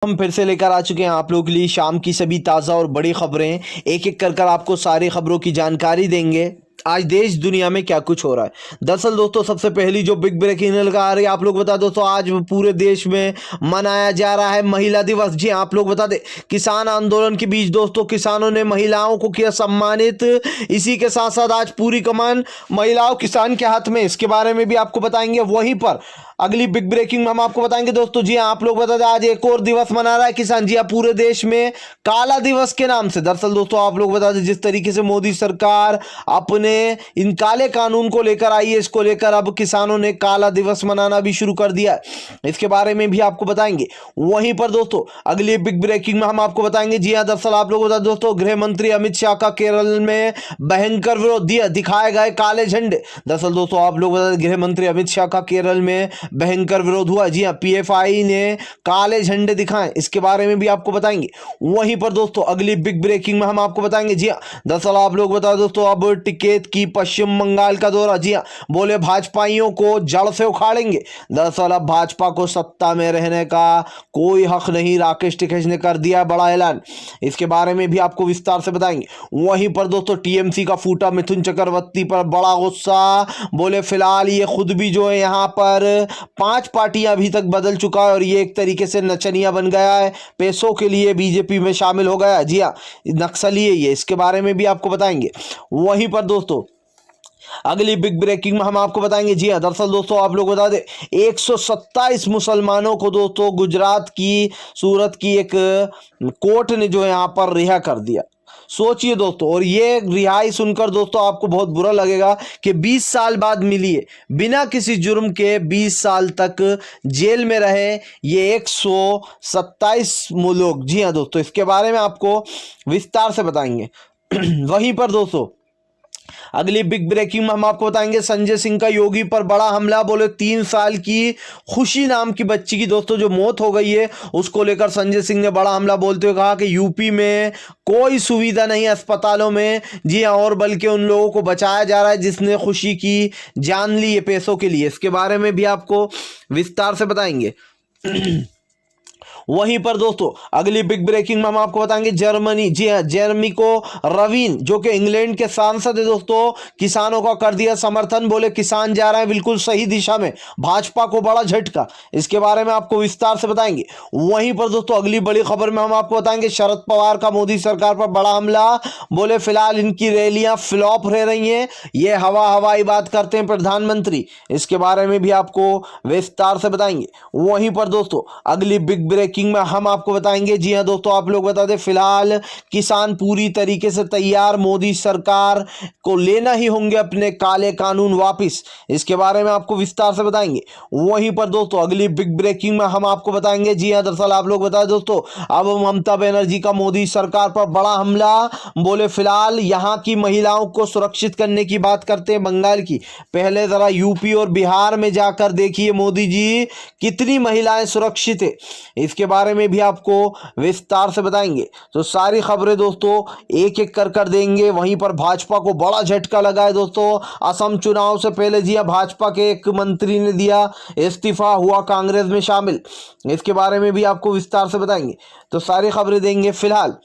हम फिर से लेकर आ चुके हैं आप लोगों के लिए शाम की सभी ताज़ा और बड़ी खबरें। एक एक कर आपको सारी खबरों की जानकारी देंगे। आज देश दुनिया में क्या कुछ हो रहा है। दरअसल दोस्तों सबसे पहली जो बिग ब्रेकिंग न्यूज़ आ रही है, आप लोग बता दोस्तों, आज पूरे देश में मनाया जा रहा है महिला दिवस। जी आप लोग बता दें, किसान आंदोलन के बीच दोस्तों किसानों ने महिलाओं को किया सम्मानित। इसी के साथ साथ आज पूरी कमान महिलाओं किसान के हाथ में, इसके बारे में भी आपको बताएंगे। वहीं पर अगली बिग ब्रेकिंग में हम आपको बताएंगे दोस्तों, जी हाँ आप लोग बता दें, आज एक और दिवस मना रहा है किसान। जी हाँ, पूरे देश में काला दिवस के नाम से। दरअसल दोस्तों आप लोग बता दें, जिस तरीके से मोदी सरकार अपने इन काले कानून को लेकर आई है, इसको लेकर अब किसानों ने काला दिवस मनाना भी शुरू कर दिया है। इसके बारे में भी आपको बताएंगे। वहीं पर दोस्तों अगली बिग ब्रेकिंग में हम आपको बताएंगे, जी हाँ दरअसल आप लोग बता दें दोस्तों, गृह मंत्री अमित शाह का केरल में भयंकर विरोध, दिखाए गए काले झंडे। दरअसल दोस्तों आप लोग बता दें, गृह मंत्री अमित शाह का केरल में भयंकर विरोध हुआ। जी हाँ, पीएफआई ने काले झंडे दिखाए, इसके बारे में भी आपको बताएंगे। वहीं पर दोस्तों अगली बिग ब्रेकिंग में हम आपको बताएंगे, जी हाँ दरअसल आप लोग बता दोस्तों, अब टिकैत की पश्चिम बंगाल का दौरा। जी हाँ, बोले भाजपाइयों को जड़ से उखाड़ेंगे। दरअसल अब भाजपा को सत्ता में रहने का कोई हक नहीं, राकेश टिकैत ने कर दिया बड़ा ऐलान। इसके बारे में भी आपको विस्तार से बताएंगे। वहीं पर दोस्तों टीएमसी का फूटा मिथुन चक्रवर्ती पर बड़ा गुस्सा, बोले फिलहाल ये खुद भी जो है यहाँ पर 5 पार्टियां अभी तक बदल चुका है और ये एक तरीके से नचनिया बन गया है, पैसों के लिए बीजेपी में शामिल हो गया। जी हाँ, नक्सली है ये, इसके बारे में भी आपको बताएंगे। वहीं पर दोस्तों अगली बिग ब्रेकिंग में हम आपको बताएंगे, जी हाँ दरअसल दोस्तों आप लोग बता दें, 127 मुसलमानों को दोस्तों गुजरात की सूरत की एक कोर्ट ने जो है यहाँ पर रिहा कर दिया। सोचिए दोस्तों, और ये रिहाई सुनकर दोस्तों आपको बहुत बुरा लगेगा कि 20 साल बाद मिली है, बिना किसी जुर्म के 20 साल तक जेल में रहे ये 127 लोग। जी हाँ दोस्तों, इसके बारे में आपको विस्तार से बताएंगे। वहीं पर दोस्तों अगली बिग ब्रेकिंग में हम आपको बताएंगे, संजय सिंह का योगी पर बड़ा हमला। बोले 3 साल की खुशी नाम की बच्ची की दोस्तों जो मौत हो गई है, उसको लेकर संजय सिंह ने बड़ा हमला बोलते हुए कहा कि यूपी में कोई सुविधा नहीं है अस्पतालों में। जी हाँ, और बल्कि उन लोगों को बचाया जा रहा है जिसने खुशी की जान ली है पैसों के लिए। इसके बारे में भी आपको विस्तार से बताएंगे। वहीं पर दोस्तों अगली बिग ब्रेकिंग में हम आपको बताएंगे, जर्मनी, जी हाँ जेरमी को रवीन जो कि इंग्लैंड के सांसद है दोस्तों, किसानों का कर दिया समर्थन। बोले किसान जा रहे हैं बिल्कुल सही दिशा में, भाजपा को बड़ा झटका। इसके बारे में आपको विस्तार से बताएंगे। वहीं पर दोस्तों अगली बड़ी खबर में हम आपको बताएंगे, शरद पवार का मोदी सरकार पर बड़ा हमला। बोले फिलहाल इनकी रैलियां फ्लॉप रह रही हैं, ये हवाई बात करते हैं प्रधानमंत्री। इसके बारे में भी आपको विस्तार से बताएंगे। वहीं पर दोस्तों अगली बिग ब्रेकिंग में हम आपको बताएंगे, जी हां दोस्तों आप लोग बता दें, फिलहाल किसान पूरी तरीके से तैयार, मोदी सरकार को लेना ही होंगे अपने काले कानून वापस। इसके बारे में आपको विस्तार से बताएंगे। वहीं पर दोस्तों अगली बिग ब्रेकिंग में हम आपको बताएंगे, जी हां दरअसल आप लोग बताएं दोस्तों, अब ममता बनर्जी का मोदी सरकार पर बड़ा हमला। बोले फिलहाल यहां की महिलाओं को सुरक्षित करने की बात करते हैं बंगाल की, पहले जरा यूपी और बिहार में जाकर देखिए मोदी जी कितनी महिलाएं सुरक्षित है। इसके बारे में भी आपको विस्तार से बताएंगे। तो सारी खबरें दोस्तों एक एक कर देंगे। वहीं पर भाजपा को बड़ा झटका लगा है दोस्तों, असम चुनाव से पहले जी भाजपा के एक मंत्री ने दिया इस्तीफा, हुआ कांग्रेस में शामिल। इसके बारे में भी आपको विस्तार से बताएंगे। तो सारी खबरें देंगे। फिलहाल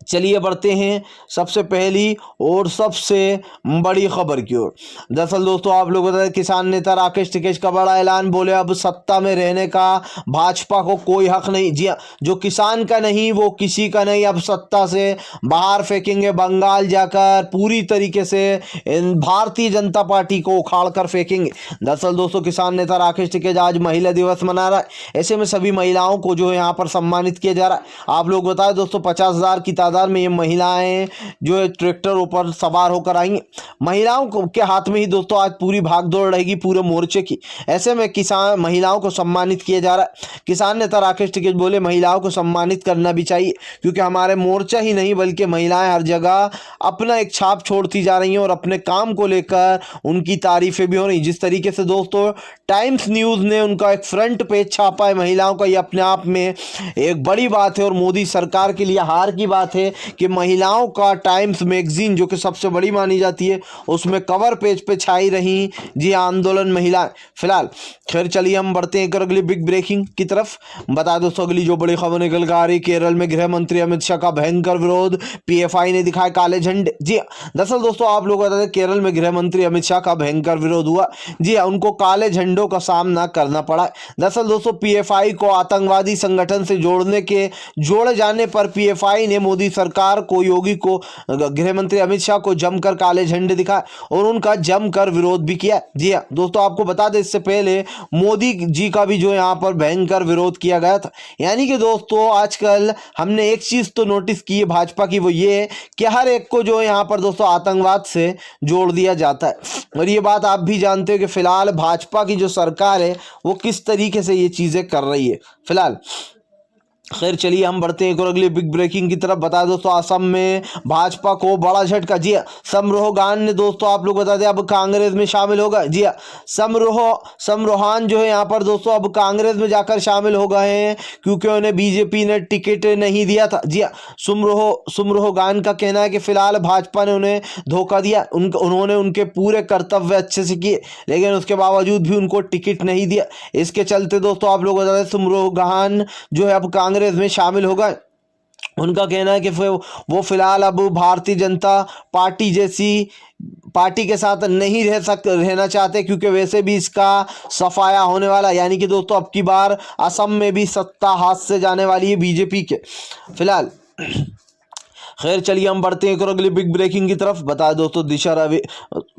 चलिए बढ़ते हैं सबसे पहली और सबसे बड़ी खबर की ओर। दरअसल दोस्तों आप लोग बताएं, किसान नेता राकेश टिकैत का बड़ा ऐलान। बोले अब सत्ता में रहने का भाजपा को कोई हक नहीं। जी हाँ, जो किसान का नहीं वो किसी का नहीं, अब सत्ता से बाहर फेंकेंगे, बंगाल जाकर पूरी तरीके से भारतीय जनता पार्टी को उखाड़ कर फेंकेंगे। दरअसल दोस्तों किसान नेता राकेश टिकैत आज महिला दिवस मना रहा है, ऐसे में सभी महिलाओं को जो है यहाँ पर सम्मानित किया जा रहा है। आप लोग बताएं दोस्तों 50,000 की तादाद में ये महिलाएं जो है ट्रैक्टरों पर सवार होकर आएंगी। महिलाओं के हाथ में ही दोस्तों आज पूरी भागदौड़ रहेगी पूरे मोर्चे की। ऐसे में किसान महिलाओं को सम्मानित किया जा रहा है। किसान नेता राकेश टिकैत बोले महिलाओं को सम्मानित करना भी चाहिए, क्योंकि हमारे मोर्चा ही नहीं बल्कि महिलाएं हर जगह अपना एक छाप छोड़ती जा रही हैं और अपने काम को लेकर उनकी तारीफें भी हो रही। जिस तरीके से दोस्तों टाइम्स न्यूज़ ने उनका एक फ्रंट पेज छापा है महिलाओं का, ये अपने आप में एक बड़ी बात है और मोदी सरकार के लिए हार की बात है ये कि महिलाओं का टाइम्स मैगजीन जो कि सबसे बड़ी मानी जाती है उसमें कवर पेज पे छाई रही जी आंदोलन महिलाएं। फिलहाल खैर चलिए हम बढ़ते हैं एक और अगली बिग ब्रेकिंग की तरफ। बता दोस्तों अगली जो बड़ी खबर निकल कर आ रही, केरल में गृह मंत्री अमित शाह का भयंकर विरोध, पीएफआई ने दिखाए काले झंडे। जी दरअसल दोस्तों आप लोग बता दें केरल में गृह मंत्री अमित शाह का भयंकर विरोध हुआ। जी उनको काले झंडों का सामना करना पड़ा। दरअसल दोस्तों पीएफआई को आतंकवादी संगठन से जोड़े जाने पर पीएफआई ने मोदी सरकार को, योगी को, गृह मंत्री अमित शाह को जमकर काले झंडे दिखाए और उनका जमकर विरोध भी किया। जी हाँ दोस्तों आपको बता दें इससे पहले मोदी जी का भी जो यहाँ पर भयंकर विरोध किया गया था। यानी कि दोस्तों आजकल हमने एक चीज तो नोटिस की है भाजपा की, वो ये है कि हर एक को जो यहाँ पर दोस्तों आतंकवाद से जोड़ दिया जाता है। और ये बात आप भी जानते हो कि फिलहाल भाजपा की जो सरकार है वो किस तरीके से ये चीजें कर रही है। फिलहाल खैर चलिए हम बढ़ते हैं एक और अगली बिग ब्रेकिंग की तरफ। बता दोस्तों असम में भाजपा को बड़ा झटका। जी समरोहान ने दोस्तों आप लोग बता दें अब कांग्रेस में शामिल होगा। जी समरोहान जो है यहाँ पर दोस्तों अब कांग्रेस में जाकर शामिल हो गए हैं क्योंकि उन्हें बीजेपी ने टिकट नहीं दिया था। जी समरोहान का कहना है कि फिलहाल भाजपा ने उन्हें धोखा दिया, उन्होंने उनके पूरे कर्तव्य अच्छे से किए लेकिन उसके बावजूद भी उनको टिकट नहीं दिया। इसके चलते दोस्तों आप लोग बता दें समरोहान जो है अब कांग्रेस में शामिल हो गए। उनका कहना है कि वो फिलहाल अब भारतीय जनता पार्टी जैसी पार्टी के साथ नहीं रहना चाहते क्योंकि वैसे भी इसका सफाया होने वाला। यानी कि दोस्तों अब की बार असम में भी सत्ता हाथ से जाने वाली है बीजेपी के। फिलहाल खैर चलिए हम बढ़ते हैं एक और अगली बिग ब्रेकिंग की तरफ। बता दोस्तों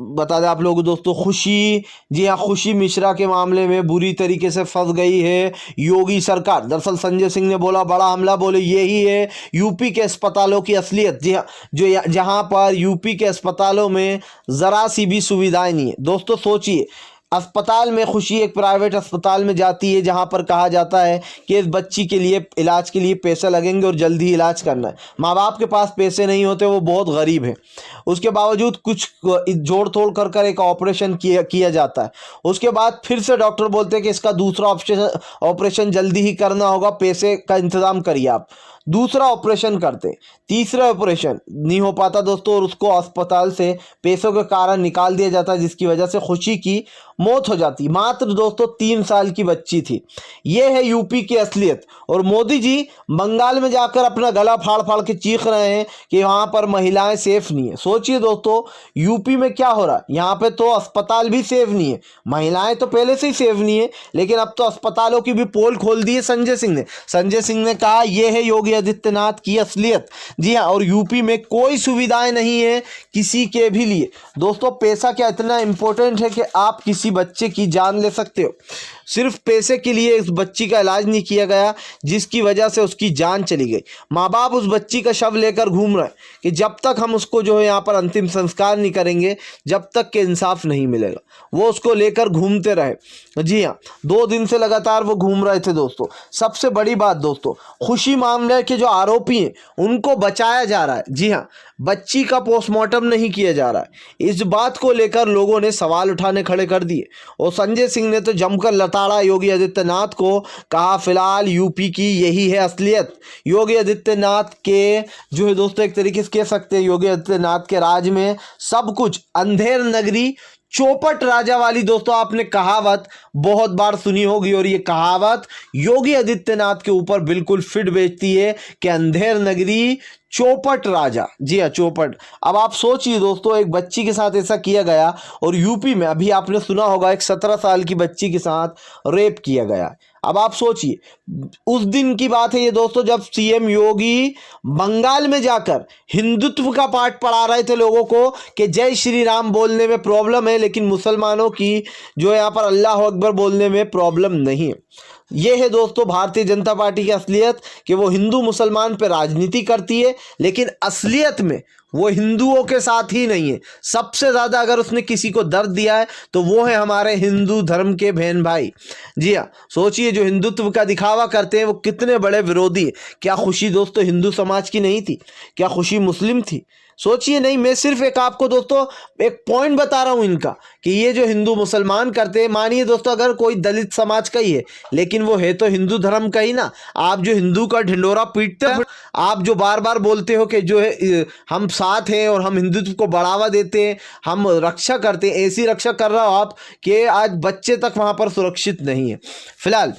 बता दें आप लोग दोस्तों खुशी, जी हाँ खुशी मिश्रा के मामले में बुरी तरीके से फंस गई है योगी सरकार। दरअसल संजय सिंह ने बोला बड़ा हमला, बोले यही है यूपी के अस्पतालों की असलियत। जी हाँ जहाँ पर यूपी के अस्पतालों में ज़रा सी भी सुविधाएं नहीं है। दोस्तों सोचिए अस्पताल में खुशी एक प्राइवेट अस्पताल में जाती है जहां पर कहा जाता है कि इस बच्ची के लिए इलाज के लिए पैसे लगेंगे और जल्दी इलाज करना है। माँ बाप के पास पैसे नहीं होते, वो बहुत गरीब है, उसके बावजूद कुछ जोड़ तोड़ कर एक ऑपरेशन किया जाता है। उसके बाद फिर से डॉक्टर बोलते हैं कि इसका दूसरा ऑपरेशन जल्दी ही करना होगा, पैसे का इंतज़ाम करिए आप। दूसरा ऑपरेशन करते, तीसरा ऑपरेशन नहीं हो पाता दोस्तों और उसको अस्पताल से पैसों के कारण निकाल दिया जाता है जिसकी वजह से खुशी की मौत हो जाती। मात्र दोस्तों 3 साल की बच्ची थी। ये है यूपी की असलियत। और मोदी जी बंगाल में जाकर अपना गला फाड़ फाड़ के चीख रहे हैं कि वहाँ पर महिलाएं सेफ नहीं है। सोचिए दोस्तों यूपी में क्या हो रहा है, यहाँ पे तो अस्पताल भी सेफ नहीं है, महिलाएं तो पहले से ही सेफ नहीं है लेकिन अब तो अस्पतालों की भी पोल खोल दी है संजय सिंह ने कहा यह है योगी आदित्यनाथ की असलियत। जी हाँ और यूपी में कोई सुविधाएं नहीं है किसी के भी लिए। दोस्तों पैसा क्या इतना इंपॉर्टेंट है कि आप किसी बच्चे की जान ले सकते हो? सिर्फ पैसे के लिए इस बच्ची का इलाज नहीं किया गया जिसकी वजह से उसकी जान चली गई। माँ बाप उस बच्ची का शव लेकर घूम रहे हैं कि जब तक हम उसको जो है यहाँ पर अंतिम संस्कार नहीं करेंगे जब तक के इंसाफ नहीं मिलेगा। वो उसको लेकर घूमते रहे। जी हाँ 2 दिन से लगातार वो घूम रहे थे। दोस्तों सबसे बड़ी बात दोस्तों खुशी मामले के जो आरोपी हैं उनको बचाया जा रहा है। जी हाँ बच्ची का पोस्टमार्टम नहीं किया जा रहा है। इस बात को लेकर लोगों ने सवाल उठाने खड़े कर दिए और संजय सिंह ने तो जमकर लताड़ा योगी आदित्यनाथ को, कहा फिलहाल यूपी की यही है असलियत। योगी आदित्यनाथ के जो है दोस्तों एक तरीके से कह सकते हैं योगी आदित्यनाथ के राज में सब कुछ अंधेर नगरी चौपट राजा वाली दोस्तों आपने कहावत बहुत बार सुनी होगी और ये कहावत योगी आदित्यनाथ के ऊपर बिल्कुल फिट बैठती है कि अंधेर नगरी चौपट राजा। जी हाँ चौपट। अब आप सोचिए दोस्तों एक बच्ची के साथ ऐसा किया गया और यूपी में अभी आपने सुना होगा एक 17 साल की बच्ची के साथ रेप किया गया। अब आप सोचिए उस दिन की बात है ये दोस्तों जब सीएम योगी बंगाल में जाकर हिंदुत्व का पाठ पढ़ा रहे थे लोगों को कि जय श्री राम बोलने में प्रॉब्लम है लेकिन मुसलमानों की जो यहाँ पर अल्लाह अकबर बोलने में प्रॉब्लम नहीं है। ये है दोस्तों भारतीय जनता पार्टी की असलियत कि वो हिंदू मुसलमान पे राजनीति करती है लेकिन असलियत में वो हिंदुओं के साथ ही नहीं है। सबसे ज़्यादा अगर उसने किसी को दर्द दिया है तो वो है हमारे हिंदू धर्म के बहन भाई। जी हाँ सोचिए जो हिंदुत्व का दिखावा करते हैं वो कितने बड़े विरोधी है। क्या खुशी दोस्तों हिंदू समाज की नहीं थी? क्या खुशी मुस्लिम थी? सोचिए नहीं, मैं सिर्फ एक आपको दोस्तों एक पॉइंट बता रहा हूं इनका कि ये जो हिंदू मुसलमान करते हैं, मानिए दोस्तों अगर कोई दलित समाज का ही है लेकिन वो है तो हिंदू धर्म का ही ना। आप जो हिंदू का ढिंडोरा पीटते हो, आप जो बार बार बोलते हो कि जो है हम साथ हैं और हम हिंदुत्व को बढ़ावा देते हैं, हम रक्षा करते हैं, ऐसी रक्षा कर रहा हो आप कि आज बच्चे तक वहां पर सुरक्षित नहीं है। फिलहाल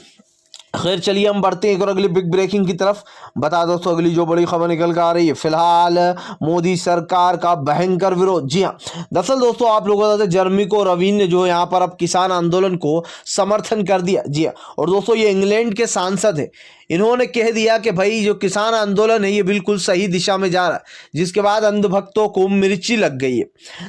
खैर चलिए हम बढ़ते हैं एक और अगली बिग ब्रेकिंग की तरफ। बता दोस्तों अगली जो बड़ी खबर निकल कर आ रही है, फिलहाल मोदी सरकार का भयंकर विरोध। जी हाँ, दरअसल दोस्तों आप लोगों को बता दें जर्मिको रवीन ने जो है यहाँ पर अब किसान आंदोलन को समर्थन कर दिया। जी हाँ, और दोस्तों ये इंग्लैंड के सांसद है, इन्होंने कह दिया कि भाई जो किसान आंदोलन है ये बिल्कुल सही दिशा में जा रहा है, जिसके बाद अंधभक्तों को मिर्ची लग गई है।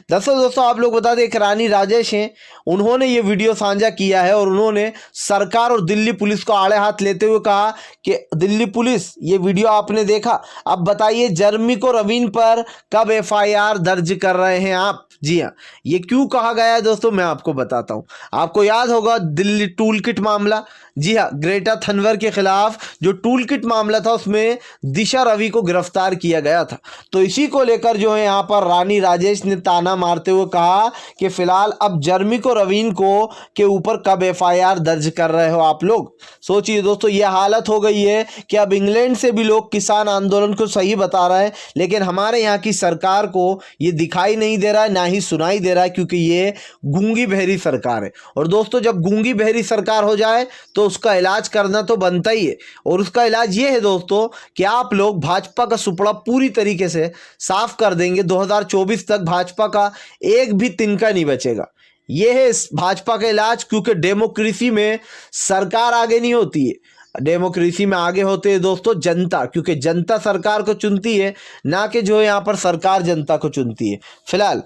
दरअसल दोस्तों आप लोग बता दें एक रानी राजेश हैं, उन्होंने ये वीडियो साझा किया है और उन्होंने सरकार और दिल्ली पुलिस को आड़े हाथ लेते हुए कहा कि दिल्ली पुलिस ये वीडियो आपने देखा, अब बताइए जर्मिको रवीन पर कब एफआईआर दर्ज कर रहे हैं आप। जी हाँ, ये क्यों कहा गया है दोस्तों मैं आपको बताता हूँ। आपको याद होगा दिल्ली टूल किट मामला, जी हाँ, ग्रेटा थनवर के खिलाफ जो टूल किट मामला था उसमें दिशा रवि को गिरफ्तार किया गया था। तो इसी को लेकर जो है यहाँ पर रानी राजेश ने ताना मारते हुए कहा कि फिलहाल अब जर्मिको रवीन को के ऊपर कब एफआईआर दर्ज कर रहे हो आप लोग। सोचिए दोस्तों ये हालत हो गई है कि अब इंग्लैंड से भी लोग किसान आंदोलन को सही बता रहे हैं, लेकिन हमारे यहाँ की सरकार को ये दिखाई नहीं दे रहा है, ना ही सुनाई दे रहा है, क्योंकि ये गूंगी बहरी सरकार है। और दोस्तों जब गूंगी बहरी सरकार हो जाए तो उसका इलाज करना तो बनता ही है, और उसका इलाज ये है दोस्तों कि आप लोग भाजपा का सुपड़ा पूरी तरीके से साफ कर देंगे। 2024 तक भाजपा का एक भी तिनका नहीं बचेगा। ये है इस भाजपा का इलाज, क्योंकि डेमोक्रेसी में सरकार आगे नहीं होती है, डेमोक्रेसी में आगे होते हैं दोस्तों जनता, क्योंकि जनता सरकार को चुनती है, ना कि जो यहाँ पर सरकार जनता को चुनती है। फिलहाल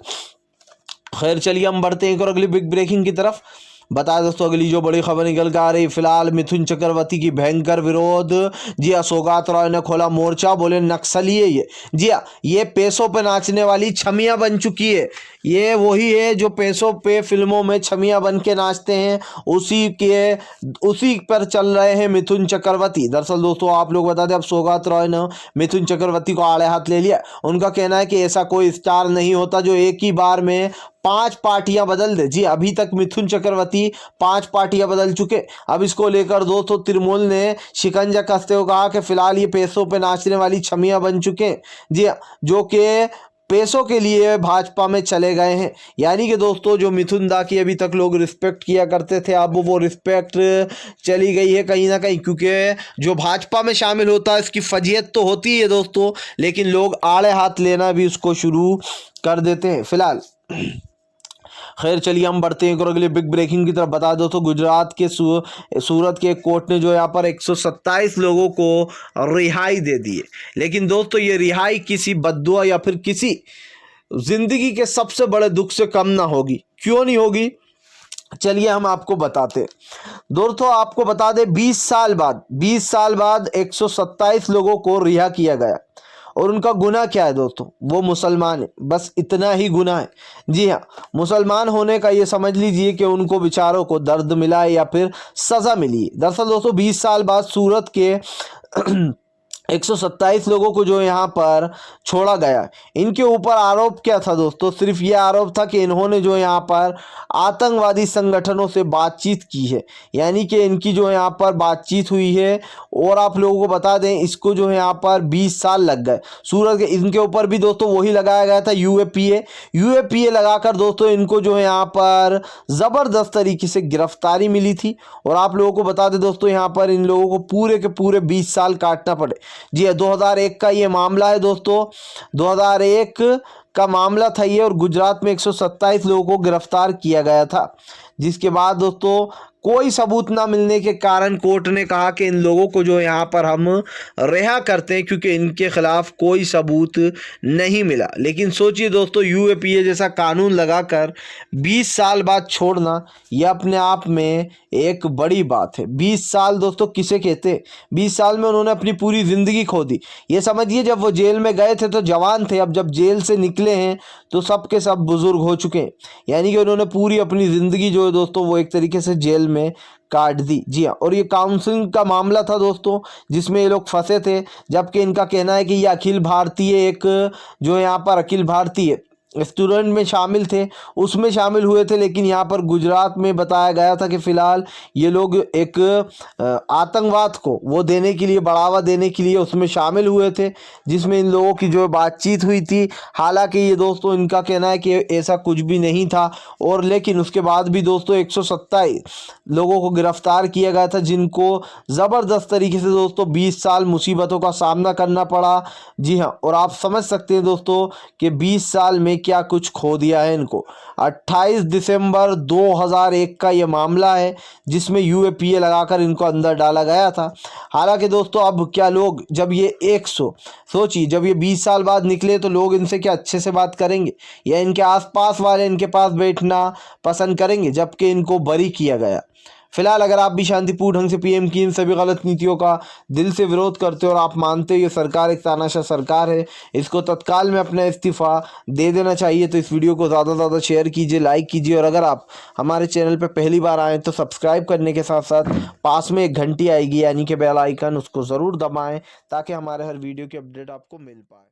खैर चलिए हम बढ़ते हैं एक और अगली बिग ब्रेकिंग की तरफ। बता दोस्तों अगली जो बड़ी खबर निकल कर आ रही, फिलहाल मिथुन चक्रवर्ती की भयंकर विरोध। जी हाँ, सौगात रॉय ने खोला मोर्चा, बोले नक्सली है ये। जी हाँ, ये पैसों पे नाचने वाली छमिया बन चुकी है, ये वही है जो पैसों पे फिल्मों में छमिया बन के नाचते हैं, उसी पर चल रहे हैं मिथुन चक्रवर्ती। दरअसल दोस्तों आप लोग बता दें अब सौगात रॉय ने मिथुन चक्रवर्ती को आड़े हाथ ले लिया। उनका कहना है कि ऐसा कोई स्टार नहीं होता जो एक ही बार में 5 पार्टियां बदल दे। जी अभी तक मिथुन चक्रवर्ती 5 पार्टियां बदल चुके। अब इसको लेकर दोस्तों तृणमूल ने शिकंजा कसते हुए कहा कि फिलहाल ये पैसों पे नाचने वाली छमिया बन चुके, जी जो कि पैसों के लिए भाजपा में चले गए हैं। यानी कि दोस्तों जो मिथुन दा की अभी तक लोग रिस्पेक्ट किया करते थे, अब वो रिस्पेक्ट चली गई है कहीं ना कहीं, क्योंकि जो भाजपा में शामिल होता है इसकी फजीयत तो होती है दोस्तों, लेकिन लोग आड़े हाथ लेना भी उसको शुरू कर देते हैं। फिलहाल खैर चलिए हम बढ़ते हैं और अगले बिग ब्रेकिंग की तरफ। बता दो तो गुजरात के सूरत के कोर्ट ने जो यहाँ पर 127 लोगों को रिहाई दे दी है। लेकिन दोस्तों ये रिहाई किसी बद्दुआ या फिर किसी जिंदगी के सबसे बड़े दुख से कम ना होगी। क्यों नहीं होगी, चलिए हम आपको बताते हैं। दोस्तों आपको बता दें 20 साल बाद 127 लोगों को रिहा किया गया, और उनका गुनाह क्या है दोस्तों, वो मुसलमान है, बस इतना ही गुनाह है। जी हाँ, मुसलमान होने का ये समझ लीजिए कि उनको बेचारों को दर्द मिला है या फिर सज़ा मिली। दरअसल दोस्तों 20 साल बाद सूरत के 127 लोगों को जो यहाँ पर छोड़ा गया। इनके ऊपर आरोप क्या था दोस्तों, सिर्फ ये आरोप था कि इन्होंने जो यहाँ पर आतंकवादी संगठनों से बातचीत की है, यानी कि इनकी जो यहाँ पर बातचीत हुई है। और आप लोगों को बता दें इसको जो है यहाँ पर 20 साल लग गए सूरत के। इनके ऊपर भी दोस्तों वही लगाया गया था यूएपीए लगाकर दोस्तों इनको जो है यहाँ पर ज़बरदस्त तरीके से गिरफ्तारी मिली थी। और आप लोगों को बता दें दोस्तों यहाँ पर इन लोगों को पूरे के पूरे 20 साल काटना पड़े। जी 2001 का ये मामला है दोस्तों, 2001 का मामला था ये, और गुजरात में 127 लोगों को गिरफ्तार किया गया था। जिसके बाद दोस्तों कोई सबूत ना मिलने के कारण कोर्ट ने कहा कि इन लोगों को जो यहाँ पर हम रिहा करते हैं, क्योंकि इनके खिलाफ कोई सबूत नहीं मिला। लेकिन सोचिए दोस्तों यूएपीए जैसा कानून लगाकर 20 साल बाद छोड़ना, यह अपने आप में एक बड़ी बात है। 20 साल दोस्तों किसे कहते हैं, 20 साल में उन्होंने अपनी पूरी ज़िंदगी खो दी। ये समझिए जब वो जेल में गए थे तो जवान थे, अब जब जेल से निकले हैं तो सब के सब बुजुर्ग हो चुके हैं। यानी कि उन्होंने पूरी अपनी ज़िंदगी जो है दोस्तों वो एक तरीके से जेल में काट दी। जी हाँ, और ये काउंसलिंग का मामला था दोस्तों, जिसमें ये लोग फंसे थे, जबकि इनका कहना है कि ये अखिल भारतीय एक जो यहाँ पर अखिल भारतीय स्टूडेंट में शामिल थे, उसमें शामिल हुए थे। लेकिन यहाँ पर गुजरात में बताया गया था कि फ़िलहाल ये लोग एक आतंकवाद को वो देने के लिए, बढ़ावा देने के लिए उसमें शामिल हुए थे, जिसमें इन लोगों की जो बातचीत हुई थी। हालांकि ये दोस्तों इनका कहना है कि ऐसा कुछ भी नहीं था। और लेकिन उसके बाद भी दोस्तों 127 लोगों को गिरफ्तार किया गया था, जिनको ज़बरदस्त तरीके से दोस्तों 20 साल मुसीबतों का सामना करना पड़ा। जी हाँ, और आप समझ सकते हैं दोस्तों कि 20 साल में क्या कुछ खो दिया है इनको। 28 दिसंबर 2001 का ये मामला है, जिसमें यूएपीए लगाकर इनको अंदर डाला गया था। हालांकि दोस्तों अब क्या लोग, जब ये 100 सोचिए, जब ये 20 साल बाद निकले तो लोग इनसे क्या अच्छे से बात करेंगे, या इनके आसपास वाले इनके पास बैठना पसंद करेंगे, जबकि इनको बरी किया गया। फिलहाल अगर आप भी शांतिपूर्ण ढंग से पीएम की इन सभी गलत नीतियों का दिल से विरोध करते हो और आप मानते हो ये सरकार एक तानाशाह सरकार है, इसको तत्काल में अपना इस्तीफ़ा दे देना चाहिए, तो इस वीडियो को ज़्यादा से ज़्यादा शेयर कीजिए, लाइक कीजिए। और अगर आप हमारे चैनल पर पहली बार आएँ तो सब्सक्राइब करने के साथ साथ पास में एक घंटी आएगी यानी कि बेल आइकन, उसको ज़रूर दबाएँ ताकि हमारे हर वीडियो की अपडेट आपको मिल पाए।